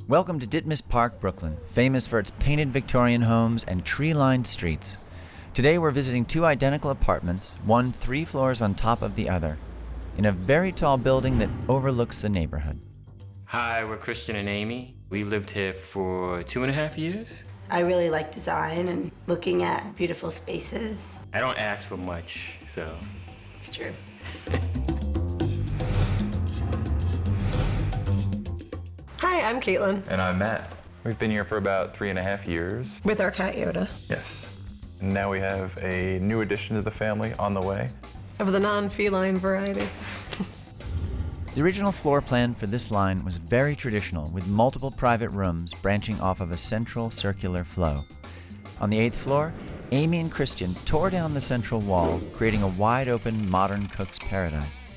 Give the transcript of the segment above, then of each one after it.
Welcome to Ditmas Park, Brooklyn, famous for its painted Victorian homes and tree-lined streets. Today we're visiting two identical apartments, one 3 floors on top of the other, in a very tall building that overlooks the neighborhood. Hi, we're Christian and Amy. We've lived here for 2.5 years. I really like design and looking at beautiful spaces. I don't ask for much, so. It's true. Hi, I'm Caitlin. And I'm Matt. We've been here for about 3.5 years. With our cat Yoda. Yes. And now we have a new addition to the family on the way. Of the non-feline variety. The original floor plan for this line was very traditional, with multiple private rooms branching off of a central circular flow. On the 8th floor, Amy and Christian tore down the central wall, creating a wide-open modern cook's paradise.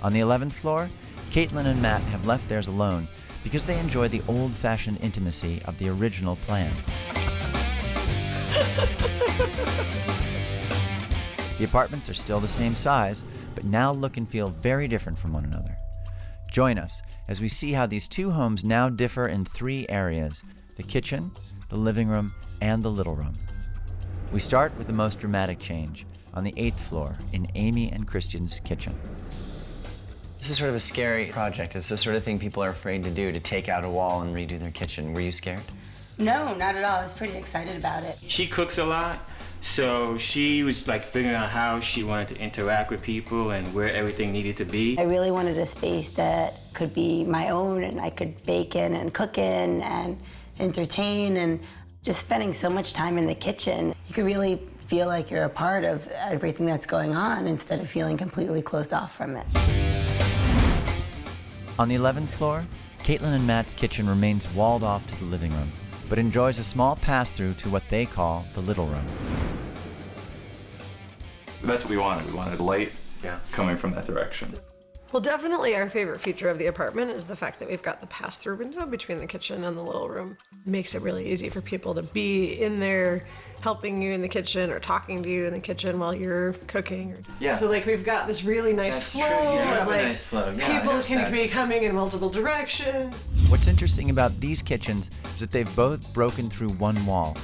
On the 11th floor, Caitlin and Matt have left theirs alone because they enjoy the old-fashioned intimacy of the original plan. The apartments are still the same size, but now look and feel very different from one another. Join us as we see how these two homes now differ in 3 areas: the kitchen, the living room, and the little room. We start with the most dramatic change, on the 8th floor in Amy and Christian's kitchen. This is sort of a scary project. It's the sort of thing people are afraid to do, to take out a wall and redo their kitchen. Were you scared? No, not at all. I was pretty excited about it. She cooks a lot, so she was like figuring out how she wanted to interact with people and where everything needed to be. I really wanted a space that could be my own and I could bake in and cook in and entertain, and just spending so much time in the kitchen. You could really feel like you're a part of everything that's going on instead of feeling completely closed off from it. On the 11th floor, Caitlin and Matt's kitchen remains walled off to the living room, but enjoys a small pass-through to what they call the little room. That's what we wanted. We wanted light coming from that direction. Well, definitely our favorite feature of the apartment is the fact that we've got the pass-through window between the kitchen and the little room. Makes it really easy for people to be in there helping you in the kitchen or talking to you in the kitchen while you're cooking. Yeah. So like we've got this really nice flow. Like people can be coming in multiple directions. What's interesting about these kitchens is that they've both broken through one wall,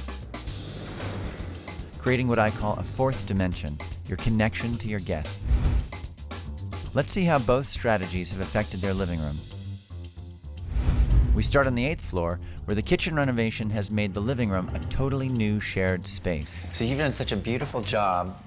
creating what I call a 4th dimension, your connection to your guests. Let's see how both strategies have affected their living room. We start on the 8th floor, where the kitchen renovation has made the living room a totally new shared space. So you've done such a beautiful job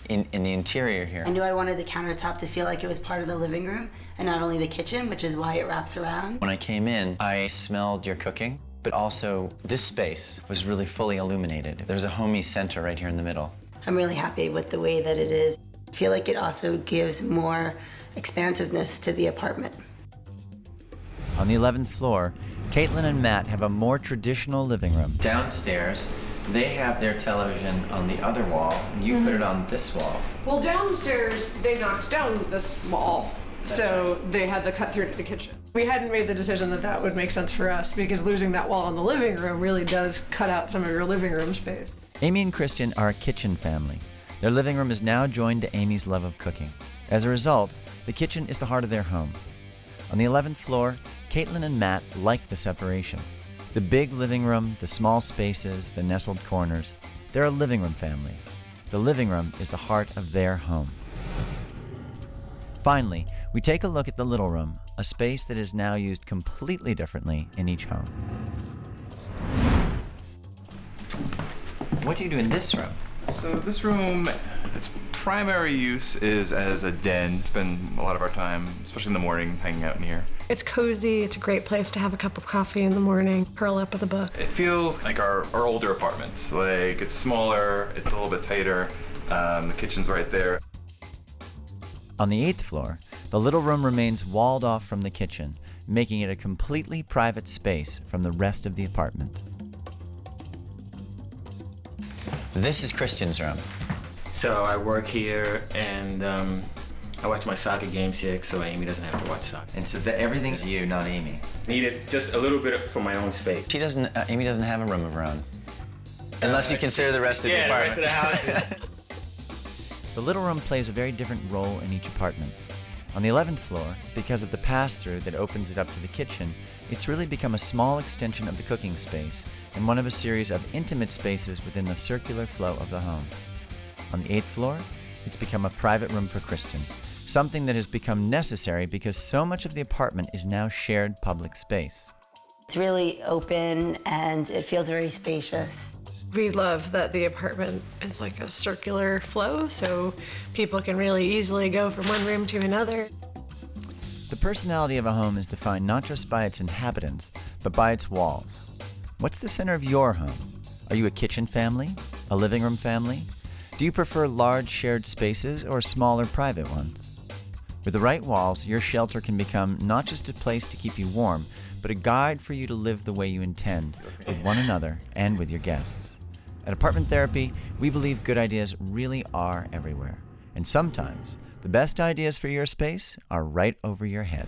in the interior here. I knew I wanted the countertop to feel like it was part of the living room and not only the kitchen, which is why it wraps around. When I came in, I smelled your cooking, but also this space was really fully illuminated. There's a homey center right here in the middle. I'm really happy with the way that it is. I feel like it also gives more expansiveness to the apartment. On the 11th floor, Caitlin and Matt have a more traditional living room. Downstairs, they have their television on the other wall, and you put it on this wall. Well, downstairs, they knocked down this wall, so they had the cut through to the kitchen. We hadn't made the decision that that would make sense for us, because losing that wall in the living room really does cut out some of your living room space. Amy and Christian are a kitchen family. Their living room is now joined to Amy's love of cooking. As a result, the kitchen is the heart of their home. On the 11th floor, Caitlin and Matt like the separation. The big living room, the small spaces, the nestled corners. They're a living room family. The living room is the heart of their home. Finally, we take a look at the little room, a space that is now used completely differently in each home. What do you do in this room? So this room, its primary use is as a den. Spend a lot of our time, especially in the morning, hanging out in here. It's cozy, it's a great place to have a cup of coffee in the morning, curl up with a book. It feels like our older apartments. Like, it's smaller, it's a little bit tighter, the kitchen's right there. On the 8th floor, the little room remains walled off from the kitchen, making it a completely private space from the rest of the apartment. This is Christian's room. So I work here and I watch my soccer games here so Amy doesn't have to watch soccer. And so everything's you, not Amy. Needed just a little bit for my own space. Amy doesn't have a room of her own. Unless you consider the rest of the apartment. Yeah, the rest of the house. The little room plays a very different role in each apartment. On the 11th floor, because of the pass-through that opens it up to the kitchen, it's really become a small extension of the cooking space and one of a series of intimate spaces within the circular flow of the home. On the 8th floor, it's become a private room for Christian, something that has become necessary because so much of the apartment is now shared public space. It's really open and it feels very spacious. We love that the apartment is like a circular flow, so people can really easily go from one room to another. The personality of a home is defined not just by its inhabitants, but by its walls. What's the center of your home? Are you a kitchen family? A living room family? Do you prefer large shared spaces or smaller private ones? With the right walls, your shelter can become not just a place to keep you warm, but a guide for you to live the way you intend, with one another and with your guests. At Apartment Therapy, we believe good ideas really are everywhere. And sometimes, the best ideas for your space are right over your head.